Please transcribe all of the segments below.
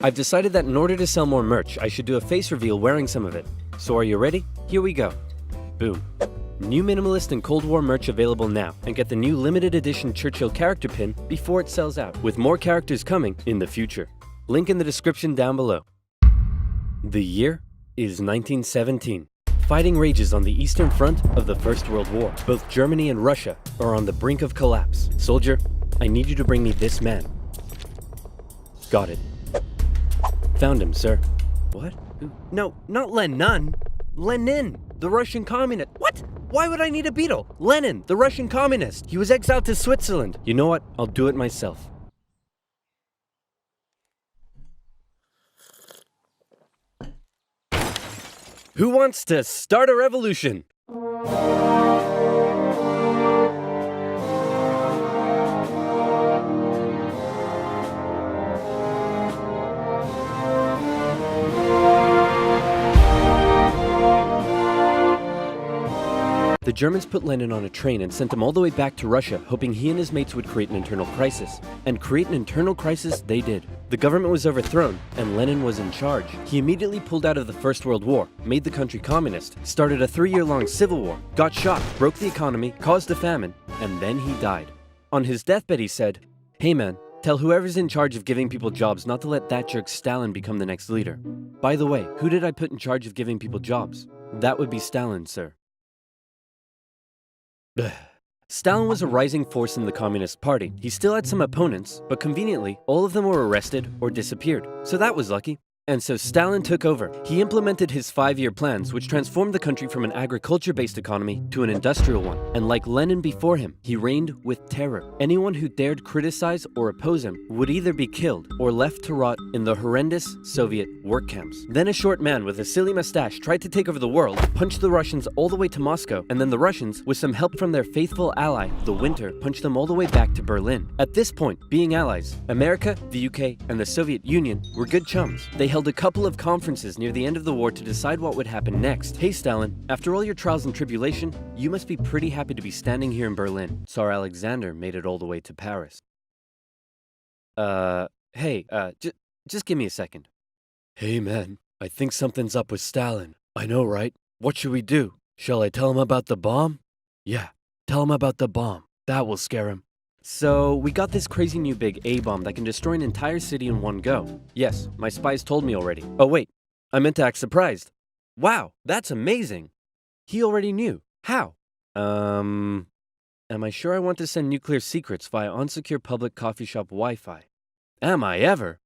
I've decided that in order to sell more merch, I should do a face reveal wearing some of it. So are you ready? Here we go. Boom. New minimalist and Cold War merch available now, and get the new limited edition Churchill character pin before it sells out, with more characters coming in the future. Link in the description down below. The year is 1917. Fighting rages on the Eastern Front of the First World War. Both Germany and Russia are on the brink of collapse. Soldier, I need you to bring me this man. Got it. Found him, sir. What? No, not Lenin. Lenin, the Russian communist. What? Why would I need a beetle? Lenin, the Russian communist. He was exiled to Switzerland. You know what? I'll do it myself. Who wants to start a revolution? The Germans put Lenin on a train and sent him all the way back to Russia, hoping he and his mates would create an internal crisis. And create an internal crisis they did. The government was overthrown, and Lenin was in charge. He immediately pulled out of the First World War, made the country communist, started a 3-year-long civil war, got shot, broke the economy, caused a famine, and then he died. On his deathbed he said, "Hey man, tell whoever's in charge of giving people jobs not to let that jerk Stalin become the next leader. By the way, who did I put in charge of giving people jobs? That would be Stalin, sir." Stalin was a rising force in the Communist Party. He still had some opponents, but conveniently, all of them were arrested or disappeared. So that was lucky. And so Stalin took over. He implemented his 5-year plans, which transformed the country from an agriculture-based economy to an industrial one. And like Lenin before him, he reigned with terror. Anyone who dared criticize or oppose him would either be killed or left to rot in the horrendous Soviet work camps. Then a short man with a silly mustache tried to take over the world, punched the Russians all the way to Moscow, and then the Russians, with some help from their faithful ally, the Winter, punched them all the way back to Berlin. At this point, being allies, America, the UK, and the Soviet Union were good chums. They held a couple of conferences near the end of the war to decide what would happen next. Hey Stalin, after all your trials and tribulation, you must be pretty happy to be standing here in Berlin. Tsar Alexander made it all the way to Paris. Just give me a second. Hey man, I think something's up with Stalin. I know, right? What should we do? Shall I tell him about the bomb? Yeah, tell him about the bomb. That will scare him. So, we got this crazy new big A-bomb that can destroy an entire city in one go. Yes, my spies told me already. Oh wait, I meant to act surprised. Wow, that's amazing. He already knew. How? Am I sure I want to send nuclear secrets via unsecure public coffee shop Wi-Fi? Am I ever?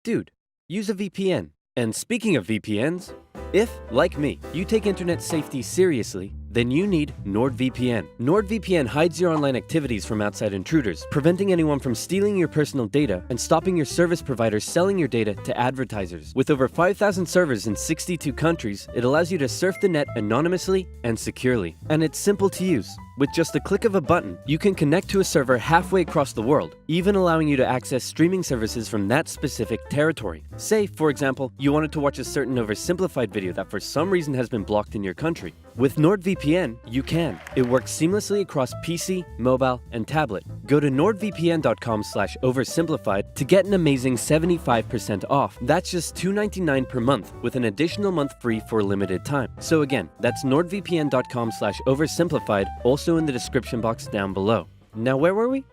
Dude, use a VPN. And speaking of VPNs, if, like me, you take internet safety seriously, then you need NordVPN. NordVPN hides your online activities from outside intruders, preventing anyone from stealing your personal data and stopping your service providers selling your data to advertisers. With over 5,000 servers in 62 countries, it allows you to surf the net anonymously and securely. And it's simple to use. With just a click of a button, you can connect to a server halfway across the world, even allowing you to access streaming services from that specific territory. Say, for example, you wanted to watch a certain oversimplified video that for some reason has been blocked in your country. With NordVPN, you can. It works seamlessly across PC, mobile, and tablet. Go to nordvpn.com/oversimplified to get an amazing 75% off. That's just $2.99 per month, with an additional month free for a limited time. So again, that's nordvpn.com/oversimplified, also in the description box down below. Now where were we?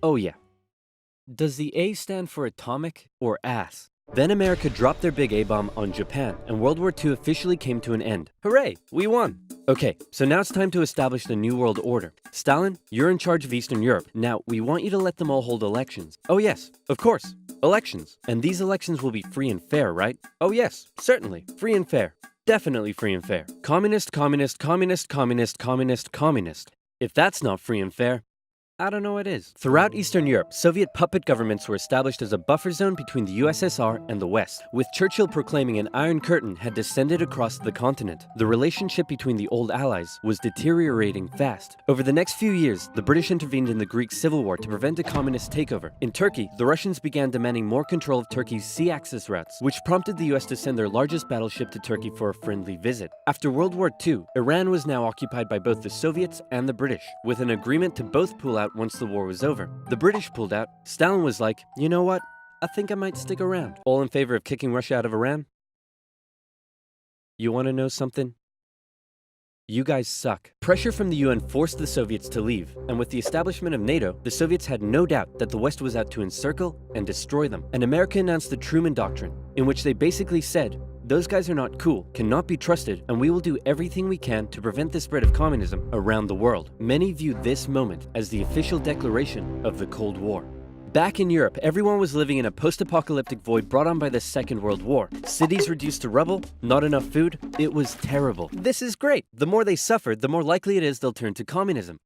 Oh yeah. Does the A stand for atomic or ass? Then America dropped their big A-bomb on Japan, and World War II officially came to an end. Hooray, we won! Okay, so now it's time to establish the New World Order. Stalin, you're in charge of Eastern Europe. Now, we want you to let them all hold elections. Oh yes, of course, elections. And these elections will be free and fair, right? Oh yes, certainly, free and fair. Definitely free and fair. Communist, communist, communist, communist, communist, communist. If that's not free and fair, I don't know what is. Throughout Eastern Europe, Soviet puppet governments were established as a buffer zone between the USSR and the West, with Churchill proclaiming an Iron Curtain had descended across the continent. The relationship between the old allies was deteriorating fast. Over the next few years, the British intervened in the Greek Civil War to prevent a communist takeover. In Turkey, the Russians began demanding more control of Turkey's sea access routes, which prompted the US to send their largest battleship to Turkey for a friendly visit. After World War II, Iran was now occupied by both the Soviets and the British, with an agreement to both pull out once the war was over. The British pulled out. Stalin was like, you know what? I think I might stick around. All in favor of kicking Russia out of Iran? You want to know something? You guys suck. Pressure from the UN forced the Soviets to leave, and with the establishment of NATO, the Soviets had no doubt that the West was out to encircle and destroy them. And America announced the Truman Doctrine, in which they basically said, those guys are not cool, cannot be trusted, and we will do everything we can to prevent the spread of communism around the world. Many viewed this moment as the official declaration of the Cold War. Back in Europe, everyone was living in a post-apocalyptic void brought on by the Second World War. Cities reduced to rubble, not enough food. It was terrible. This is great. The more they suffered, the more likely it is they'll turn to communism.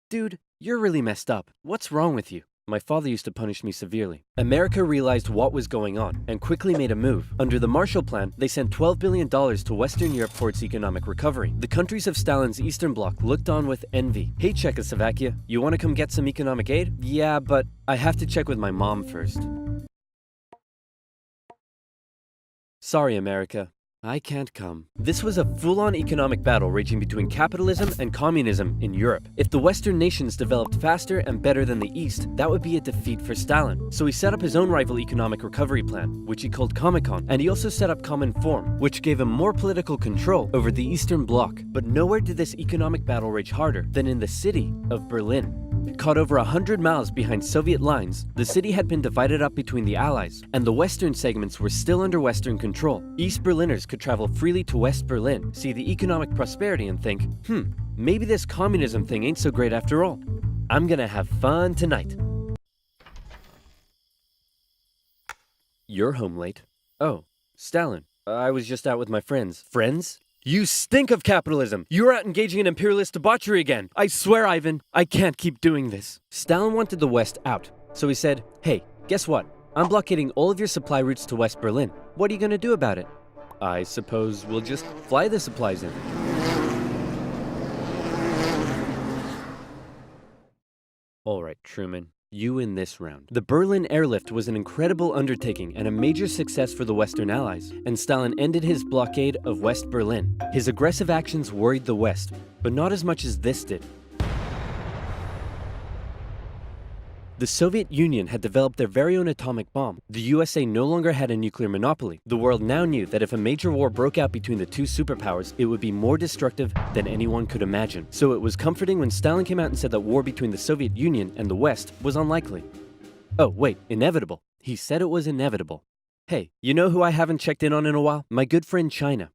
Dude, you're really messed up. What's wrong with you? My father used to punish me severely. America realized what was going on and quickly made a move. Under the Marshall Plan, they sent $12 billion to Western Europe for its economic recovery. The countries of Stalin's Eastern Bloc looked on with envy. Hey Czechoslovakia, you want to come get some economic aid? Yeah, but I have to check with my mom first. Sorry, America. I can't come. This was a full-on economic battle raging between capitalism and communism in Europe. If the Western nations developed faster and better than the East, that would be a defeat for Stalin. So he set up his own rival economic recovery plan, which he called Comecon, and he also set up Cominform, which gave him more political control over the Eastern Bloc. But nowhere did this economic battle rage harder than in the city of Berlin. Caught over 100 miles behind Soviet lines, the city had been divided up between the Allies, and the western segments were still under Western control. East Berliners could travel freely to West Berlin, see the economic prosperity and think, maybe this communism thing ain't so great after all. I'm gonna have fun tonight. You're home late. Oh, Stalin. I was just out with my friends. Friends? You stink of capitalism! You're out engaging in imperialist debauchery again! I swear, Ivan, I can't keep doing this. Stalin wanted the West out, so he said, hey, guess what? I'm blockading all of your supply routes to West Berlin. What are you gonna do about it? I suppose we'll just fly the supplies in. Alright, Truman. You in this round. The Berlin airlift was an incredible undertaking and a major success for the Western Allies, and Stalin ended his blockade of West Berlin. His aggressive actions worried the West, but not as much as this did. The Soviet Union had developed their very own atomic bomb. The USA no longer had a nuclear monopoly. The world now knew that if a major war broke out between the two superpowers, it would be more destructive than anyone could imagine. So it was comforting when Stalin came out and said that war between the Soviet Union and the West was unlikely. Oh, wait, inevitable. He said it was inevitable. Hey, you know who I haven't checked in on in a while? My good friend China.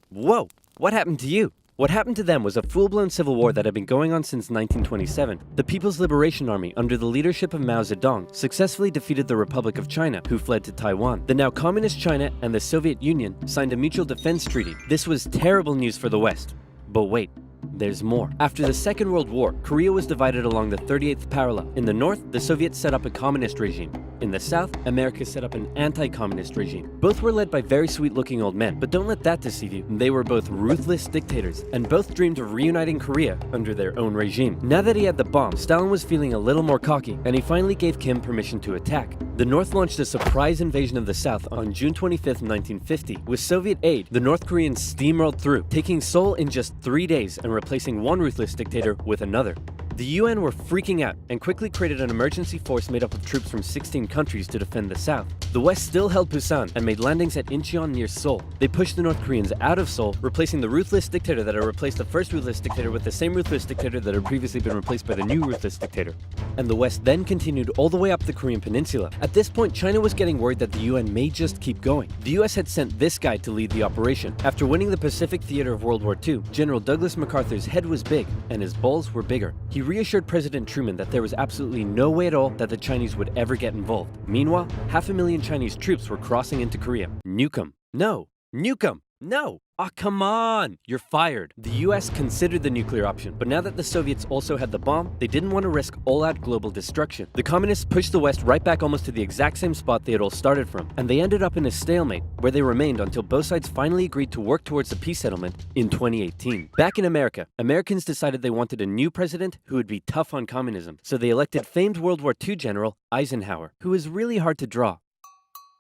Whoa, what happened to you? What happened to them was a full-blown civil war that had been going on since 1927. The People's Liberation Army, under the leadership of Mao Zedong, successfully defeated the Republic of China, who fled to Taiwan. The now communist China and the Soviet Union signed a mutual defense treaty. This was terrible news for the West. But wait. There's more. After the Second World War, Korea was divided along the 38th parallel. In the north, the Soviets set up a communist regime. In the south, America set up an anti-communist regime. Both were led by very sweet-looking old men, but don't let that deceive you. They were both ruthless dictators, and both dreamed of reuniting Korea under their own regime. Now that he had the bomb, Stalin was feeling a little more cocky, and he finally gave Kim permission to attack. The North launched a surprise invasion of the South on June 25, 1950. With Soviet aid, the North Koreans steamrolled through, taking Seoul in just 3 days and replacing one ruthless dictator with another. The UN were freaking out and quickly created an emergency force made up of troops from 16 countries to defend the South. The West still held Busan and made landings at Incheon near Seoul. They pushed the North Koreans out of Seoul, replacing the ruthless dictator that had replaced the first ruthless dictator with the same ruthless dictator that had previously been replaced by the new ruthless dictator. And the West then continued all the way up the Korean peninsula. At this point, China was getting worried that the UN may just keep going. The US had sent this guy to lead the operation. After winning the Pacific theater of World War II, General Douglas MacArthur's head was big and his balls were bigger. He reassured President Truman that there was absolutely no way at all that the Chinese would ever get involved. Meanwhile, 500,000 Chinese troops were crossing into Korea. Nuke 'em. No. Nuke 'em. No. Ah, come on! You're fired. The US considered the nuclear option, but now that the Soviets also had the bomb, they didn't want to risk all-out global destruction. The communists pushed the West right back almost to the exact same spot they had all started from, and they ended up in a stalemate, where they remained until both sides finally agreed to work towards a peace settlement in 2018. Back in America, Americans decided they wanted a new president who would be tough on communism, so they elected famed World War II General Eisenhower, who is really hard to draw.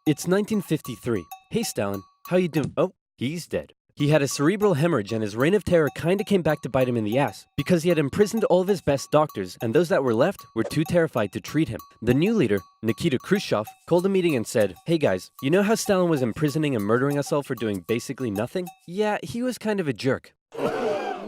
It's 1953. Hey Stalin, how you doing? Oh, he's dead. He had a cerebral hemorrhage and his reign of terror kinda came back to bite him in the ass because he had imprisoned all of his best doctors and those that were left were too terrified to treat him. The new leader, Nikita Khrushchev, called a meeting and said, "Hey guys, you know how Stalin was imprisoning and murdering us all for doing basically nothing? Yeah, he was kind of a jerk.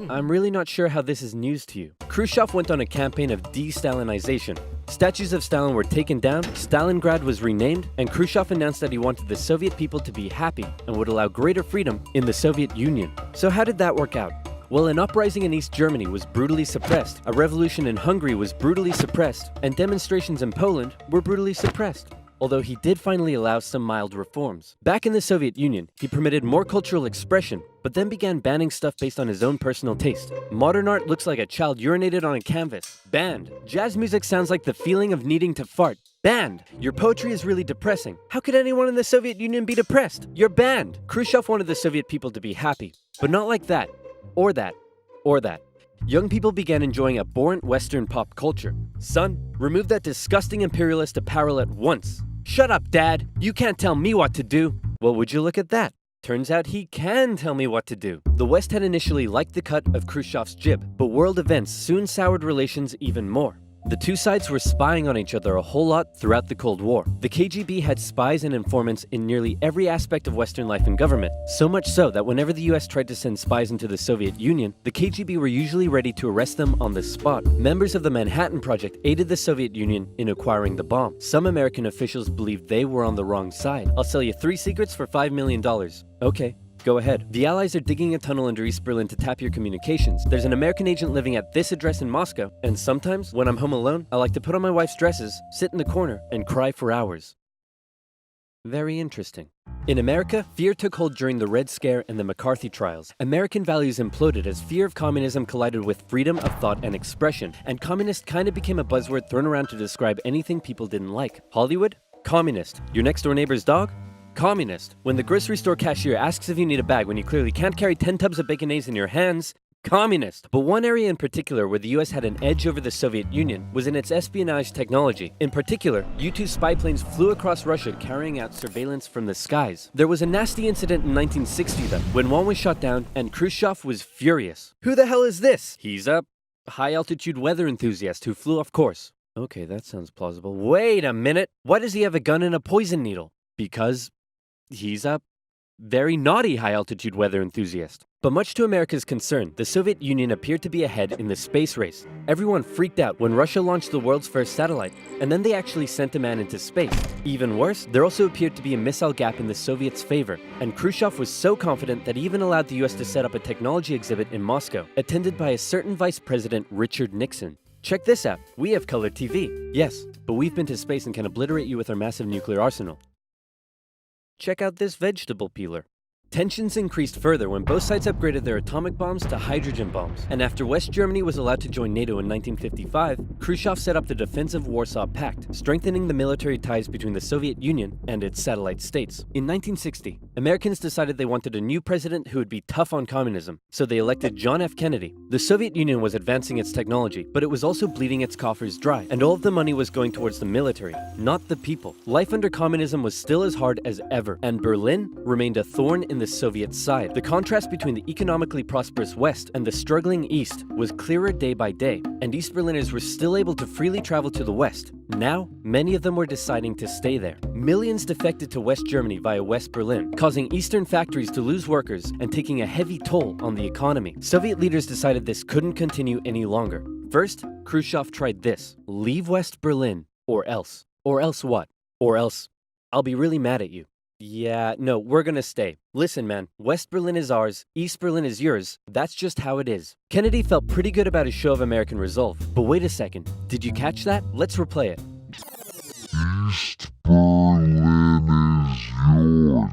I'm really not sure how this is news to you." Khrushchev went on a campaign of de-Stalinization. Statues of Stalin were taken down, Stalingrad was renamed, and Khrushchev announced that he wanted the Soviet people to be happy and would allow greater freedom in the Soviet Union. So how did that work out? Well, an uprising in East Germany was brutally suppressed, a revolution in Hungary was brutally suppressed, and demonstrations in Poland were brutally suppressed. Although he did finally allow some mild reforms. Back in the Soviet Union, he permitted more cultural expression, but then began banning stuff based on his own personal taste. Modern art looks like a child urinated on a canvas. Banned. Jazz music sounds like the feeling of needing to fart. Banned. Your poetry is really depressing. How could anyone in the Soviet Union be depressed? You're banned. Khrushchev wanted the Soviet people to be happy, but not like that, or that, or that. Young people began enjoying abhorrent Western pop culture. Son, remove that disgusting imperialist apparel at once. Shut up, Dad. You can't tell me what to do. Well, would you look at that? Turns out he can tell me what to do. The West had initially liked the cut of Khrushchev's jib, but world events soon soured relations even more. The two sides were spying on each other a whole lot throughout the Cold War. The KGB had spies and informants in nearly every aspect of Western life and government, so much so that whenever the US tried to send spies into the Soviet Union, the KGB were usually ready to arrest them on the spot. Members of the Manhattan Project aided the Soviet Union in acquiring the bomb. Some American officials believed they were on the wrong side. I'll sell you 3 secrets for $5 million. Okay. Go ahead. The Allies are digging a tunnel under East Berlin to tap your communications. There's an American agent living at this address in Moscow, and sometimes, when I'm home alone, I like to put on my wife's dresses, sit in the corner, and cry for hours. Very interesting. In America, fear took hold during the Red Scare and the McCarthy trials. American values imploded as fear of communism collided with freedom of thought and expression, and communist kind of became a buzzword thrown around to describe anything people didn't like. Hollywood? Communist. Your next door neighbor's dog? Communist. When the grocery store cashier asks if you need a bag when you clearly can't carry 10 tubs of baconaise in your hands, communist. But one area in particular where the US had an edge over the Soviet Union was in its espionage technology. In particular, U-2 spy planes flew across Russia carrying out surveillance from the skies. There was a nasty incident in 1960 though, when one was shot down and Khrushchev was furious. Who the hell is this? He's a high-altitude weather enthusiast who flew off course. Okay, that sounds plausible. Wait a minute! Why does he have a gun and a poison needle? Because he's a very naughty high-altitude weather enthusiast. But much to America's concern, the Soviet Union appeared to be ahead in the space race. Everyone freaked out when Russia launched the world's first satellite, and then they actually sent a man into space. Even worse, there also appeared to be a missile gap in the Soviets' favor, and Khrushchev was so confident that he even allowed the US to set up a technology exhibit in Moscow, attended by a certain Vice President Richard Nixon. Check this out, we have color TV. Yes, but we've been to space and can obliterate you with our massive nuclear arsenal. Check out this vegetable peeler. Tensions increased further when both sides upgraded their atomic bombs to hydrogen bombs, and after West Germany was allowed to join NATO in 1955, Khrushchev set up the Defensive Warsaw Pact, strengthening the military ties between the Soviet Union and its satellite states. In 1960, Americans decided they wanted a new president who would be tough on communism, so they elected John F. Kennedy. The Soviet Union was advancing its technology, but it was also bleeding its coffers dry, and all of the money was going towards the military, not the people. Life under communism was still as hard as ever, and Berlin remained a thorn in the Soviet side. The contrast between the economically prosperous West and the struggling East was clearer day by day, and East Berliners were still able to freely travel to the West. Now, many of them were deciding to stay there. Millions defected to West Germany via West Berlin, causing Eastern factories to lose workers and taking a heavy toll on the economy. Soviet leaders decided this couldn't continue any longer. First, Khrushchev tried this: leave West Berlin, or else. Or else what? Or else, I'll be really mad at you. Yeah, no, we're gonna stay. Listen, man, West Berlin is ours, East Berlin is yours. That's just how it is. Kennedy felt pretty good about his show of American resolve. But wait a second, did you catch that? Let's replay it. East Berlin is yours.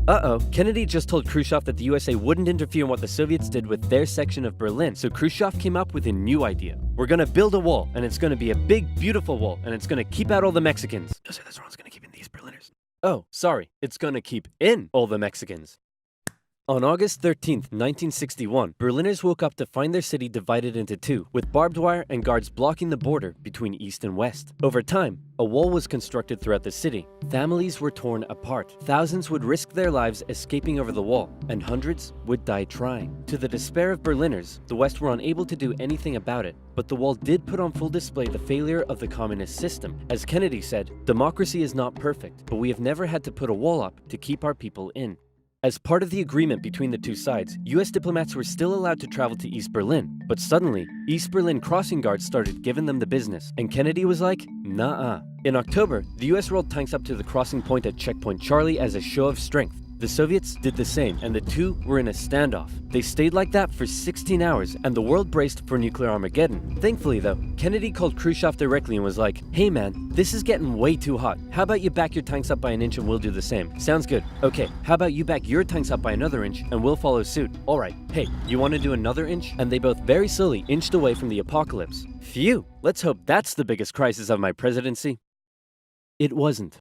Uh-oh, Kennedy just told Khrushchev that the USA wouldn't interfere in what the Soviets did with their section of Berlin, so Khrushchev came up with a new idea. We're gonna build a wall, and it's gonna be a big, beautiful wall, and it's gonna keep out all the Mexicans. No, say that's wrong, it's gonna keep in these Berliners. Oh, sorry, it's gonna keep in all the Mexicans. On August 13th, 1961, Berliners woke up to find their city divided into two, with barbed wire and guards blocking the border between east and west. Over time, a wall was constructed throughout the city. Families were torn apart. Thousands would risk their lives escaping over the wall, and hundreds would die trying. To the despair of Berliners, the West were unable to do anything about it. But the wall did put on full display the failure of the communist system. As Kennedy said, "Democracy is not perfect, but we have never had to put a wall up to keep our people in." As part of the agreement between the two sides, US diplomats were still allowed to travel to East Berlin, but suddenly, East Berlin crossing guards started giving them the business, and Kennedy was like, nah. In October, the US rolled tanks up to the crossing point at Checkpoint Charlie as a show of strength. The Soviets did the same, and the two were in a standoff. They stayed like that for 16 hours, and the world braced for nuclear Armageddon. Thankfully though, Kennedy called Khrushchev directly and was like, "Hey man, this is getting way too hot. How about you back your tanks up by an inch and we'll do the same? Sounds good. Okay, how about you back your tanks up by another inch and we'll follow suit? Alright, hey, you want to do another inch?" And they both very slowly inched away from the apocalypse. Phew, let's hope that's the biggest crisis of my presidency. It wasn't.